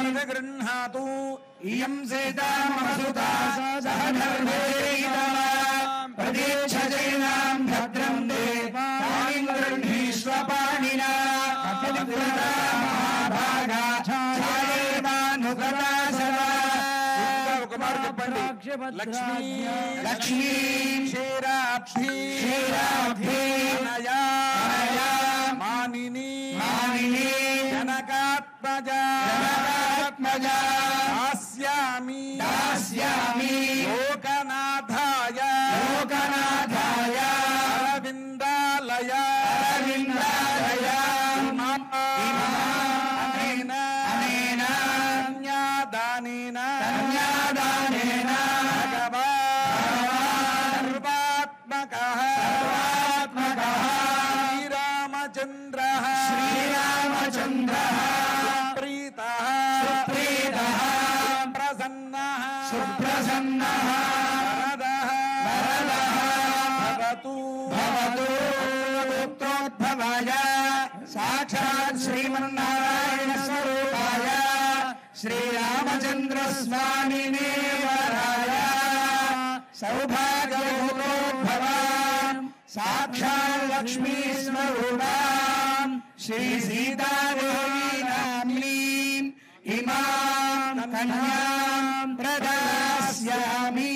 प्रतिगृह्णातु इयं सीता मम सुता सह धर्मेण प्रतीक्षजैनां भद्रं देवां गृह्णीष्व पाणिना महाभागा छायेवानुगता सदा लक्ष्मी लक्ष्मी क्षीराब्धी क्षीराब्धी अनया मानिनी मानिनी जनकात्मजा जनकात्मजा दास्यामि दास्यामि लोकनाथाय लोकनाथाय अरविन्दालय अरविन्दालय अनेन अनेन कन्यादानेन कन्यादानेन सर्वात्मकः सर्वात्मकः श्रीरामचन्द्रः श्रीरामचन्द्रः प्रीतः प्रीतः प्रसन्नः सुप्रसन्नः वरदः वरदः भवतु भवतु पुत्रोद्भवाय साक्षात् श्रीमन्नारायण स्वरूपाय श्रीरामचन्द्र स्वामिने वराय सौभाग्योद्भवान् साक्षात् लक्ष्मी स्वरूपां श्री सीतादेवी नाम्नीम् इमां कन्यां प्रदास्यामि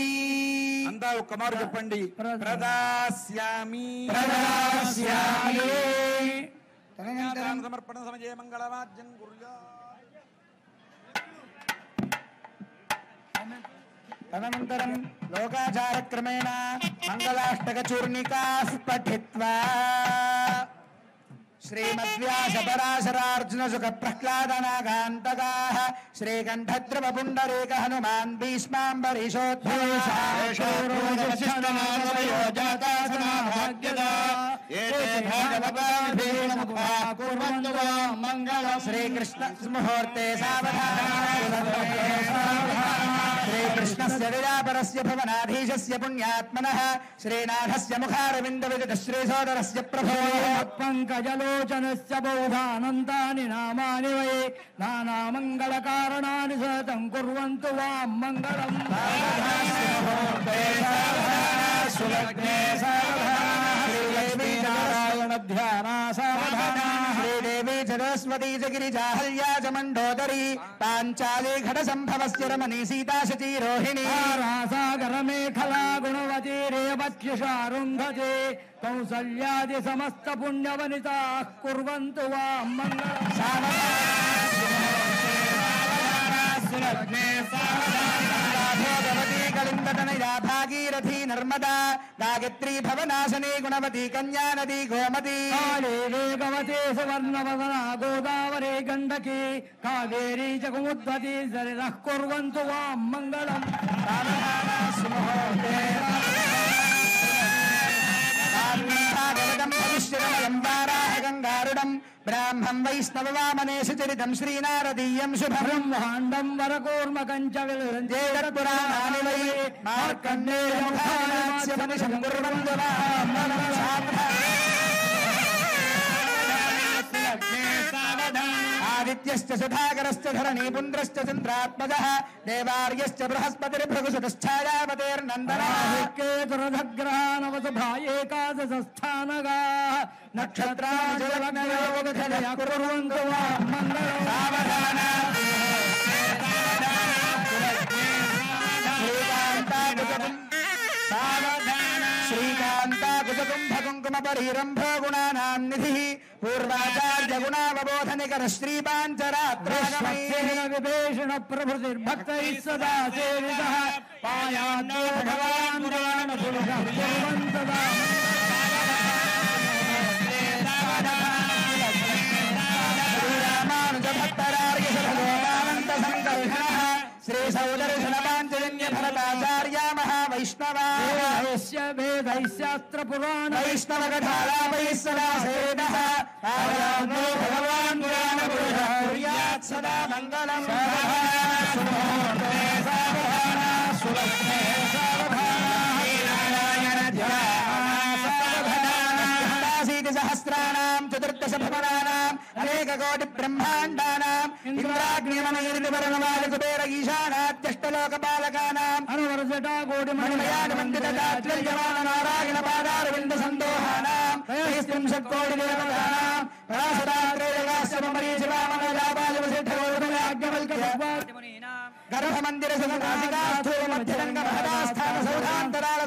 अंदा ఒక్క మారు చెప్పండి ప్రదాస్యామి ప్రదాస్యామి తదనంతరం సమర్పణ సమయే మంగళవాద్యం కుర్యాత్ तदनन्तरं लोकाचारक्रमेण मङ्गलाष्टकचूर्णिकाः पठित्वा श्रीमद्व्यासपराशरार्जुनसुखप्रह्लादनागान्तकाः श्रीकण्ठद्रवपुण्डरीक हनुमान् श्रीकृष्ण मुहूर्ते श्रीकृष्णस्य विरापरस्य भवनाधीशस्य पुण्यात्मनः श्रीनाथस्य मुखारविन्दविदितः श्रीसोदरस्य प्रभो पंकजलोचनस्य बौधानन्तानि नामानि वै नानामङ्गलकारणानि सततं कुर्वन्तु वां मङ्गलम् श्रीदेवी सरस्वती जगिरिजाहल्या च मण्डोदरी पाञ्चाली घटसम्भवस्य रमणी सीता शची रोहिणी रासागरमेखला गुणवती रेवत्युषारुन्धते कौसल्यादि समस्त पुण्यवनिताः कुर्वन्तु वां मङ्गलम् कलिन्दतनया भागीरथी नर्मदा गायत्री भवनाशनी गुणवती कन्या नदी गोमती काली वेगवती सुवर्णवदना गोदावरी गण्डकी कावेरी च कुमुद्वती सरितः कुर्वन्तु वां मङ्गलम् गंगारुडम् ब्राह्मं वैष्णववामनेषु चरितं श्रीनारदीयं शुभं ब्रह्माण्डं वरकूर्मकं च विलुरञ्जेरपुराणानि वै मार्कण्डेयमुखानास्य मनिषं कुर्वन्तु आदित्यश्च सुधाकरश्च धरणी पुन्द्रश्च चन्द्रात्मजः देवार्यश्च बृहस्पतिर्भृगुसुतश्छायावतेर्नन्दनः केतुरधग्रहानवसुभा एकादशस्थानगाः नक्षत्राजलग्नयोगधया कुर्वन्तु वां मङ्गलम् श्रीकान्ताकुकुम्भकुङ्कुमपरीरम्भो गुणानां निधिः पूर्वाचार्य गुणावबोधनिकर श्रीपाञ्चरात्रेण विभीषण प्रभृतिर्भक्तैः सदा सेवितः पायान्तो भगवान् श्रीरामानुज भक्तरार्य भगवानन्द संकर्षणः श्री सौदर्शन पाञ्चजन्य भरताचार्या महावैष्णवास्य वेदैशास्त्र पुराण वैष्णव कथालापैः सदा सेवितः भगवान् पुराण पुरुषः कुर्यात् सदा मङ्गलम्। सहस्राणां चतुर्दश भवनानां अनेक कोटि ब्रह्माण्डानां इंद्राग्निमनगिरिवर्णवाल कुबेर ईशानात्यष्टलोकपालकानां अनुवर्जटा कोटि मणिमयान मंडित दात्र्यमान नारायण पादारविंद संदोहानां त्रयस्त्रिंशत् कोटि देवतानां गर्भमंदिर मध्यरंग महदास्थान सौधांतराल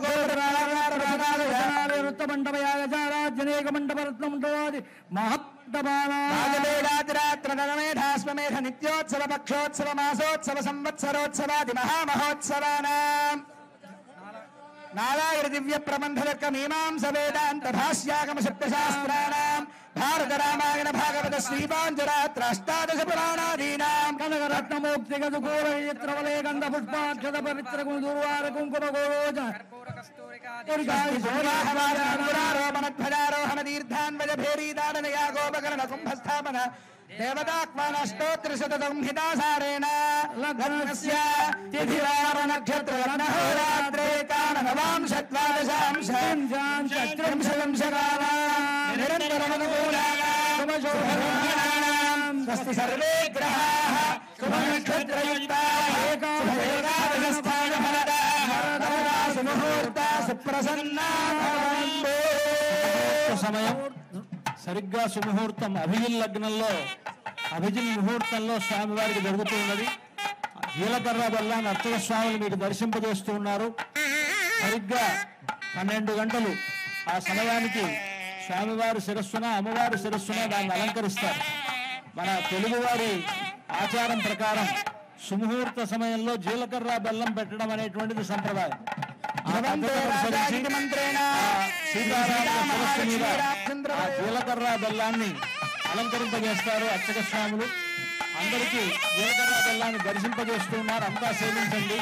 वृत्तमंडपयागचाराजनेक मंडपरत्नमंडपादि महावेदातिरात्रमेधास्वमेध नित्योत्सव पक्षोत्सव मासोत्सव संवत्सरोत्सवादि महामहोत्सवानां नारायण दिव्य प्रबंधक मीमांस वेदांत भाष्यागम सप्तशास्त्राणां भारत रामायण भागवत श्रीपांचरात्राष्टादश पुराणादीनां कनकरत्नमोक्तिगतघोरयत्रवलय गंध पुष्पाक्षत पवित्र गुणदुर्वार कुंकुम गोरोज रोपणध्वजारोहण तीर्थान्वय भेरी दान यागोपकरण कुंभस्थापन देवतात्मानष्टोत्तरशतसंहितासारेण लग्नस्य तिथिवार नक्षत्र लग्नहोरात्रे कालनवांशद्वादशांश निरन्तरमनुकूलानां स्वस्ति सर्वे ग्रहाः शुभनक्षत्रयुक्ताः एकादशस्थानफलदाः सुमुहूर्ता सुप्रसन्ना సమయం సరిగ్గా సుముహూర్తం అభిజిల్ లగ్నంలో అభిజిల్ ముహూర్తంలో స్వామివారికి జరుగుతూ ఉన్నది. జీలకర్ర వల్ల నర్తక స్వాములు మీకు దర్శింపజేస్తూ ఉన్నారు. సరిగ్గా 12 గంటలు ఆ సమయానికి స్వామివారి శిరస్సున అమ్మవారి శిరస్సున దాన్ని అలంకరిస్తారు. మన తెలుగువారి ఆచారం ప్రకారం సుముహూర్త సమయంలో జీలకర్ర బెల్లం పెట్టడం అనేటువంటిది సంప్రదాయం. జీలకర్ర బెల్లాన్ని అలంకరింపజేస్తారు అర్చక స్వాములు. అందరికీ జీలకర్ర బెల్లాన్ని దర్శింపజేస్తూ ఉన్నారు. అంతా సేవించండి.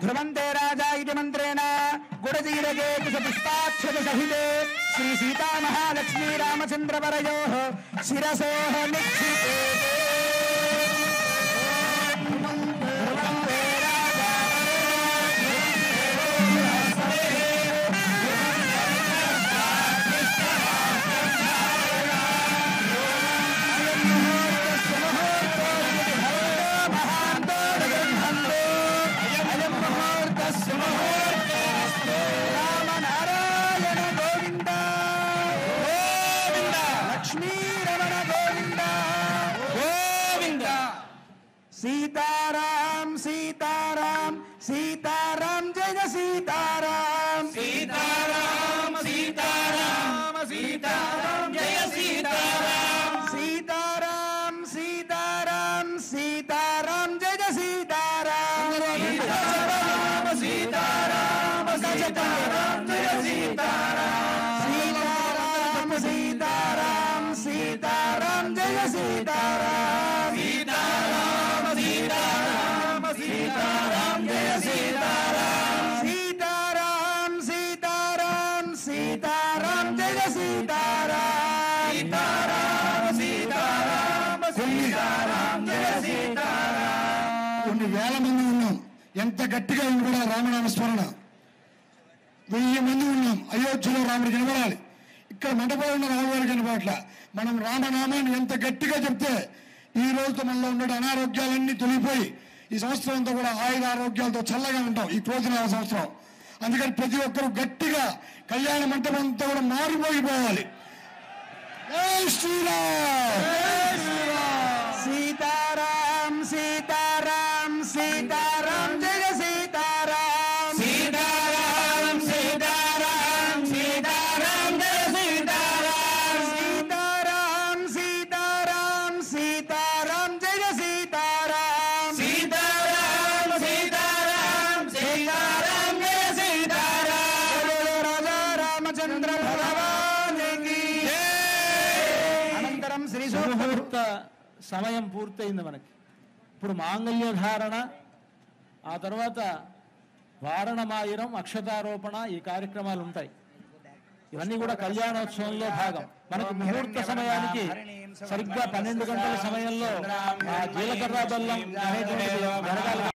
ध्रुवन्ते राजा इति मन्त्रेण गुडजीरगे पुष्पाक्षत सहिते श्री सीता महालक्ष्मी रामचन्द्रवरयोः शिरसोः निक्षिपे सीताराम सीताराम सीताराम जय सीताराम सीताराम सीताराम सीताराम जय सीताराम सीताराम सीताराम सीताराम जय सीताराम सीताराम सीताराम सीताराम जय सीताराम सीताराम सीताराम सीताराम जय सीताराम सीताराम जय सीताराम सीताराम सीताराम सीताराम जय सीताराम सीताराम सीताराम सीताराम जय सीताराम. కొన్ని వేల మంది ఉన్నాం. ఎంత గట్టిగా కూడా రామనామ స్మరణ 1000 మంది ఉన్నాం. అయోధ్యలో రాముడు కనబడాలి. ఇక్కడ మండపంలో ఉన్న రాముడు కనబడట్ల. మనం రామనామాన్ని ఎంత గట్టిగా చెప్తే ఈ రోజుతో మనలో ఉన్న అనారోగ్యాలన్నీ తొలిగిపోయి ఈ సంవత్సరం అంతా కూడా ఆయుధ ఆరోగ్యాలతో చల్లగా ఉంటాం ఈ క్రోధనామ సంవత్సరం. అందుకని ప్రతి ఒక్కరు గట్టిగా కళ్యాణ మంటపం అంతా కూడా మారిపోయిపోవాలి. జై శ్రీరామ్ सीताराम सीताराम सीताराम जय सीताराम सीताराम सीताराम सीताराम जय सीताराम सीताराम सीताराम सीताराम जय सीताराम सीताराम सीताराम सीताराम जय सीताराम. राजा रामचंद्र भगवान की अनंतरम श्री సుముహూర్త సమయం పూర్తయింది మనకి. ఇప్పుడు మాంగళ్య ధారణ, ఆ తర్వాత వారణమాయిరం, అక్షతారోపణ, ఈ కార్యక్రమాలు ఉంటాయి. ఇవన్నీ కూడా కళ్యాణోత్సవంలో భాగం. మనకు ముహూర్త సమయానికి సరిగ్గా 12 గంటల సమయంలో ఆ జీలకర్ర బెల్లం అనేటువంటిది జరగాలి.